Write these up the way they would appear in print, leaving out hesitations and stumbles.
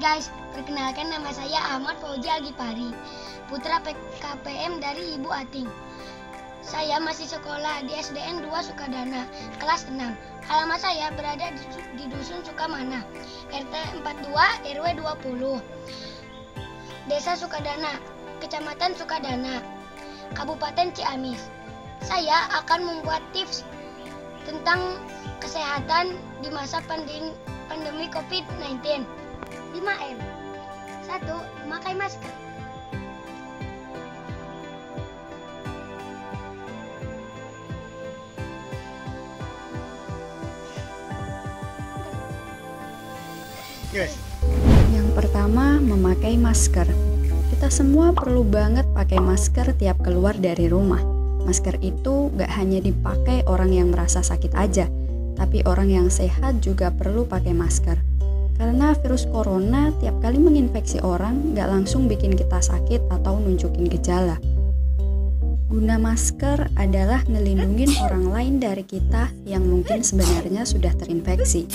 guys, perkenalkan nama saya Ahmad Fauzi Agipari, putra PKPM dari Ibu Ating. Saya masih sekolah di SDN 2 Sukadana, kelas 6. Alamat saya berada di Dusun Sukamana, RT 42 RW 20, Desa Sukadana, Kecamatan Sukadana, Kabupaten Ciamis. Saya akan membuat tips tentang kesehatan di masa pandemi COVID-19. 5M. 1. Memakai masker. Yang pertama, memakai masker. Kita semua perlu banget pakai masker tiap keluar dari rumah. Masker itu gak hanya dipakai orang yang merasa sakit aja, tapi orang yang sehat juga perlu pakai masker. Karena virus corona tiap kali menginfeksi orang gak langsung bikin kita sakit atau nunjukin gejala. Guna masker adalah ngelindungin orang lain dari kita yang mungkin sebenarnya sudah terinfeksi.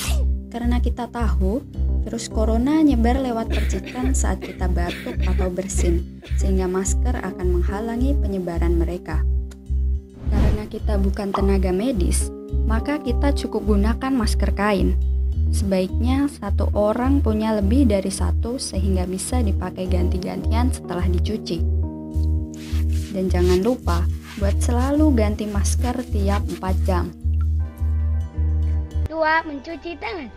Karena kita tahu, virus corona nyebar lewat percikan saat kita batuk atau bersin, sehingga masker akan menghalangi penyebaran mereka. Karena kita bukan tenaga medis, maka kita cukup gunakan masker kain. Sebaiknya satu orang punya lebih dari satu sehingga bisa dipakai ganti-gantian setelah dicuci. Dan jangan lupa buat selalu ganti masker tiap 4 jam. 2. Mencuci tangan.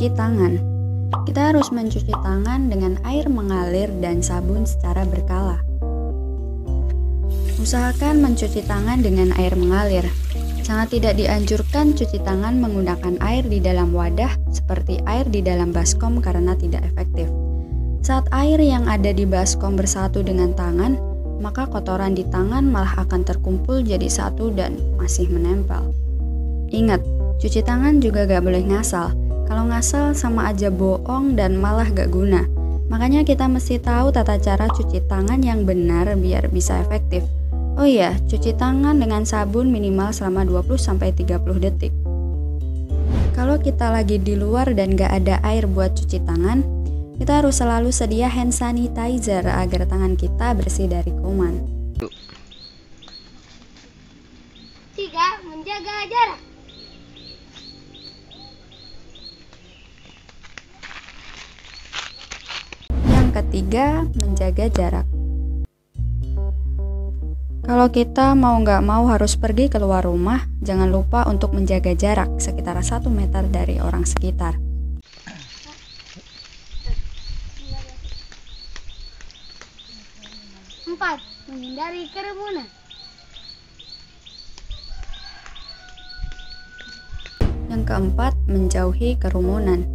Cuci tangan. Kita harus mencuci tangan dengan air mengalir dan sabun secara berkala. Usahakan mencuci tangan dengan air mengalir. Sangat tidak dianjurkan cuci tangan menggunakan air di dalam wadah seperti air di dalam baskom karena tidak efektif. Saat air yang ada di baskom bersatu dengan tangan, maka kotoran di tangan malah akan terkumpul jadi satu dan masih menempel. Ingat, cuci tangan juga gak boleh ngasal. Kalau ngasal sama aja bohong dan malah gak guna. Makanya kita mesti tahu tata cara cuci tangan yang benar biar bisa efektif. Oh iya, cuci tangan dengan sabun minimal selama 20-30 detik. Kalau kita lagi di luar dan gak ada air buat cuci tangan, kita harus selalu sedia hand sanitizer agar tangan kita bersih dari kuman. 3. Menjaga jarak. Ketiga, menjaga jarak. Kalau kita mau nggak mau harus pergi keluar rumah, jangan lupa untuk menjaga jarak sekitar 1 meter dari orang sekitar. 4. Menghindari kerumunan. Yang keempat, menjauhi kerumunan.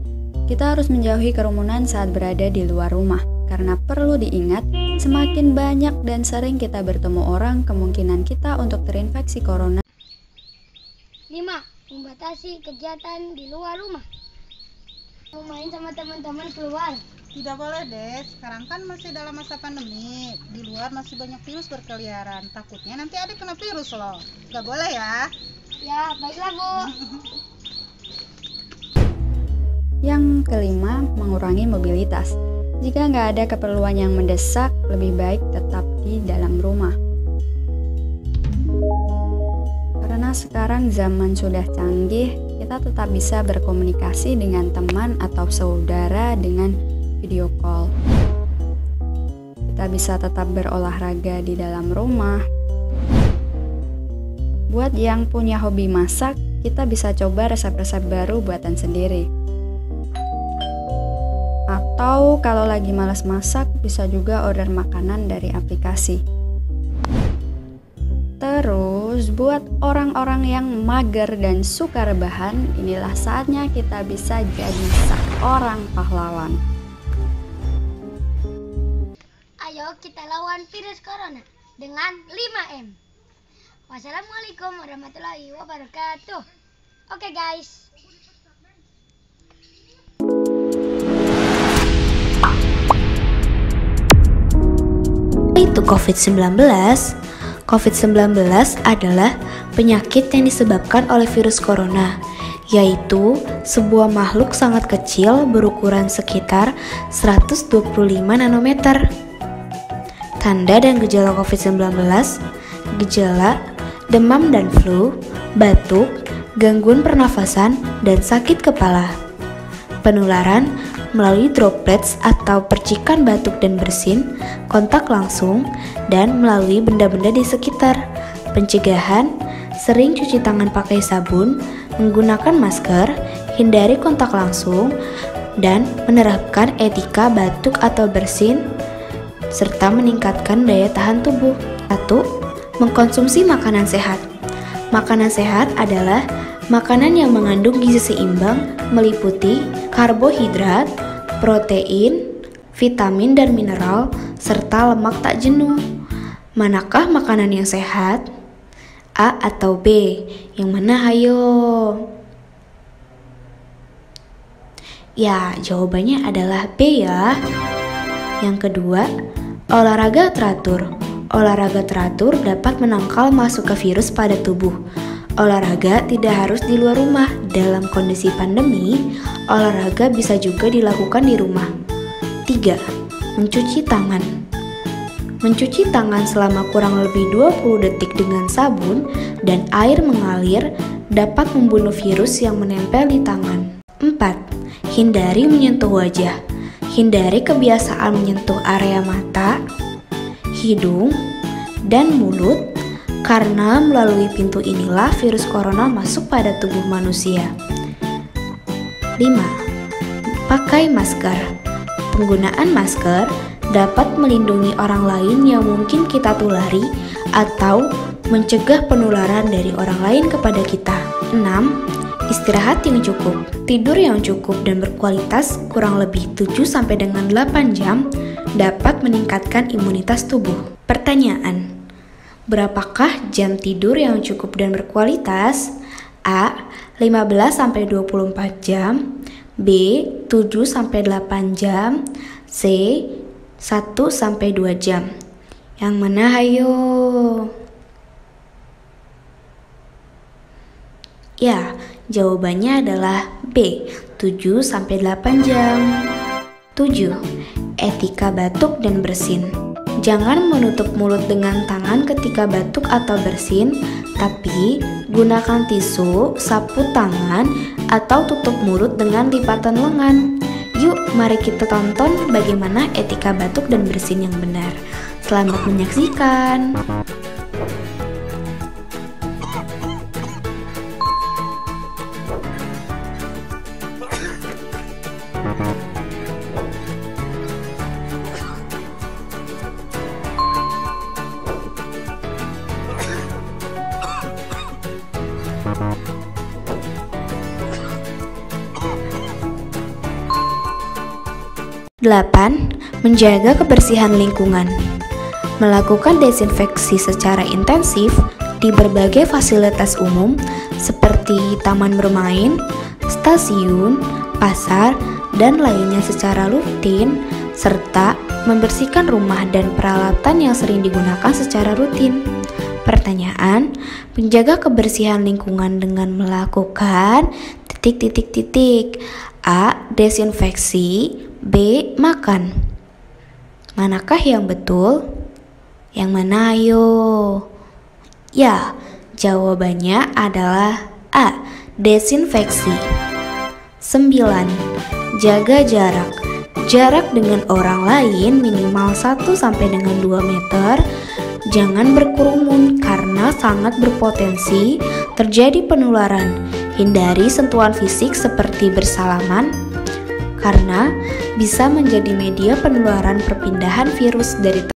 Kita harus menjauhi kerumunan saat berada di luar rumah, karena perlu diingat, semakin banyak dan sering kita bertemu orang, kemungkinan kita untuk terinfeksi corona. 5. Membatasi kegiatan di luar rumah. Mau main sama teman-teman keluar. Tidak boleh deh, sekarang kan masih dalam masa pandemi. Di luar masih banyak virus berkeliaran. Takutnya nanti ada kena virus loh. Gak boleh ya. Ya, baiklah Bu. Yang kelima, mengurangi mobilitas. Jika nggak ada keperluan yang mendesak, lebih baik tetap di dalam rumah. Karena sekarang zaman sudah canggih, kita tetap bisa berkomunikasi dengan teman atau saudara dengan video call. Kita bisa tetap berolahraga di dalam rumah. Buat yang punya hobi masak, kita bisa coba resep-resep baru buatan sendiri. Atau kalau lagi malas masak, bisa juga order makanan dari aplikasi. Terus buat orang-orang yang mager dan suka rebahan, inilah saatnya kita bisa jadi seorang pahlawan. Ayo kita lawan virus corona dengan 5M. Wassalamualaikum warahmatullahi wabarakatuh. Oke guys. Itu COVID-19. COVID-19 adalah penyakit yang disebabkan oleh virus corona, yaitu sebuah makhluk sangat kecil berukuran sekitar 125 nanometer. Tanda dan gejala COVID-19: gejala demam dan flu, batuk, gangguan pernafasan, dan sakit kepala. Penularan melalui droplets atau percikan batuk dan bersin, kontak langsung, dan melalui benda-benda di sekitar. Pencegahan: sering cuci tangan pakai sabun, menggunakan masker, hindari kontak langsung, dan menerapkan etika batuk atau bersin, serta meningkatkan daya tahan tubuh. 1. Mengkonsumsi makanan sehat. Makanan sehat adalah makanan yang mengandung gizi seimbang, meliputi karbohidrat, protein, vitamin dan mineral, serta lemak tak jenuh. Manakah makanan yang sehat? A atau B? Yang mana hayo? Ya, jawabannya adalah B ya. Yang kedua, olahraga teratur. Olahraga teratur dapat menangkal masuknya virus pada tubuh. Olahraga tidak harus di luar rumah. Dalam kondisi pandemi, olahraga bisa juga dilakukan di rumah. 3. Mencuci tangan. Mencuci tangan selama kurang lebih 20 detik dengan sabun dan air mengalir dapat membunuh virus yang menempel di tangan. 4. Hindari menyentuh wajah. Hindari kebiasaan menyentuh area mata, hidung, dan mulut, karena melalui pintu inilah virus corona masuk pada tubuh manusia. 5. Pakai masker. Penggunaan masker dapat melindungi orang lain yang mungkin kita tulari atau mencegah penularan dari orang lain kepada kita. 6. Istirahat yang cukup. Tidur yang cukup dan berkualitas kurang lebih 7 sampai dengan 8 jam dapat meningkatkan imunitas tubuh. Pertanyaan: berapakah jam tidur yang cukup dan berkualitas? A. 15 sampai 24 jam, B. 7 sampai 8 jam, C. 1 sampai 2 jam. Yang mana hayo? Ya, jawabannya adalah B. 7 sampai 8 jam. 7. Etika batuk dan bersin. Jangan menutup mulut dengan tangan ketika batuk atau bersin, tapi gunakan tisu, sapu tangan, atau tutup mulut dengan lipatan lengan. Yuk, mari kita tonton bagaimana etika batuk dan bersin yang benar. Selamat menyaksikan. Delapan, menjaga kebersihan lingkungan. Melakukan desinfeksi secara intensif di berbagai fasilitas umum seperti taman bermain, stasiun, pasar, dan lainnya secara rutin, serta membersihkan rumah dan peralatan yang sering digunakan secara rutin. Pertanyaan: menjaga kebersihan lingkungan dengan melakukan A. Desinfeksi, B. Makan. Manakah yang betul? Yang mana ayo? Ya, jawabannya adalah A. Desinfeksi. 9. Jaga jarak. Jarak dengan orang lain minimal 1 sampai dengan 2 meter. Jangan berkerumun karena sangat berpotensi terjadi penularan. Hindari sentuhan fisik seperti bersalaman, karena bisa menjadi media penularan perpindahan virus dari